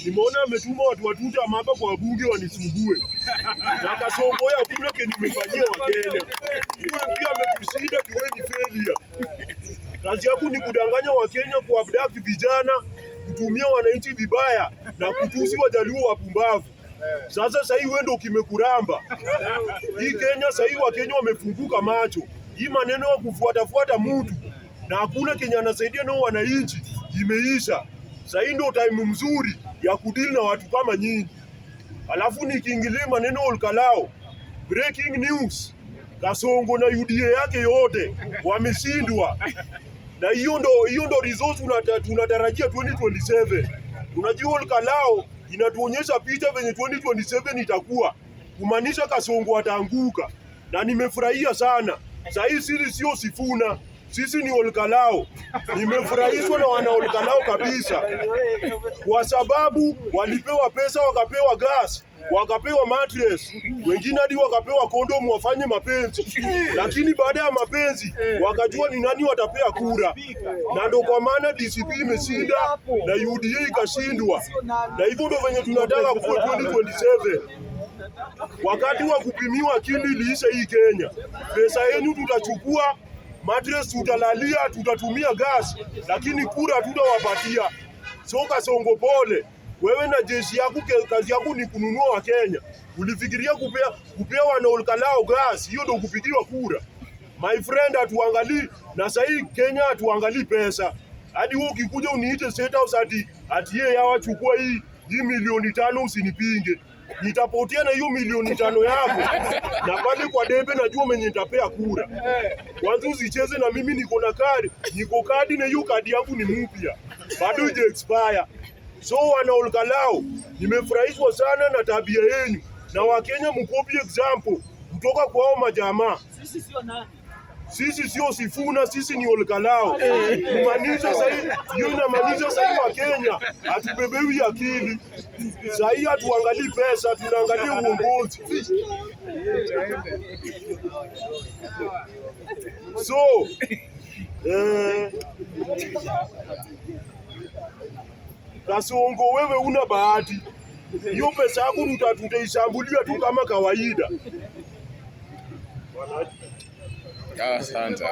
nimeona ametuma watu watuta mapa kwa bunge wanisumbue. Na Kasongo ya kule kenye nimefanyia Wakenya. Yule pia ametushinda tuweni failure. Kazi yako ni kudanganya Wakenya, kuabduct vijana, kutumia wananchi vibaya na kutusi Wajaluo wapumbavu. Sasa sasa hii wewe ndio kimekuramba. Hii Kenya sasa hii Wakenya wamefunguka macho. Hii maneno ya kufuatafuata mtu na hakuna Kenya anasaidia nao wananchi imeisha. Sasa hii ndio time mzuri ya kudili na watu kama nyinyi. Alafu nikiingilia maneno Olkalao, breaking news, Kasongo na UDA yake yote wameshindwa. Na hiyo ndo results tunatarajia 2027. Unajua Olkalao inatuonyesha picha venye 2027 itakuwa. Kumaanisha Kasongo ataanguka. Na nimefurahia sana. Sasa hii sisi sio Sifuna, sisi ni Olkalao. Nimefurahishwa na wana Olkalao kabisa. Kwa sababu walipewa pesa, wakapewa gas, wakapewa mattress, wengine hadi wakapewa kondom wafanye mapenzi. Lakini baada ya mapenzi wakajua ni nani watapea kura. Na ndio kwa maana DCP imeshinda na UDA ikashindwa. Na hivyo ndio venye tunataka kwa 2027. Wakati wa kupimiwa akili iliisha hii Kenya. Pesa yenu tutachukua, mattress tutalalia, tutatumia gas, lakini kura hatutawapatia. So Kasongo pole. Wewe na jeshi yako kazi yako ni kununua wa Kenya. Ulifikiria kupea wana Olkalao gas, hiyo ndio kupigiwa kura. My friend, atuangalii na sasa hii Kenya atuangalii pesa. Hadi wewe ukikuja uniite State House ati yeye hawachukua hii milioni 5 usinipinge. Nitapotea na hiyo milioni 5 yako. Na pale kwa debe najua mwenye nitapea kura. Kwanza usicheze na mimi niko na kadi. Niko kadi na hiyo kadi yangu ni mpya. Bado haija expire. So wana Olkalao, nimefurahishwa sana na tabia yenu. Na Wakenya mkopi example kutoka kwa hao majamaa. Sisi sio nani? Sisi sio Sifuna, sisi ni Olkalao. Kumaanisha sasa hiyo inamaanisha sasa Wakenya hatubebewi akili. Sasa hii hatuangalii pesa, tunaangalia uongozi. So Kasongo, wewe una bahati. Hiyo pesa yako tutaishambulia tu kama kawaida. Asante.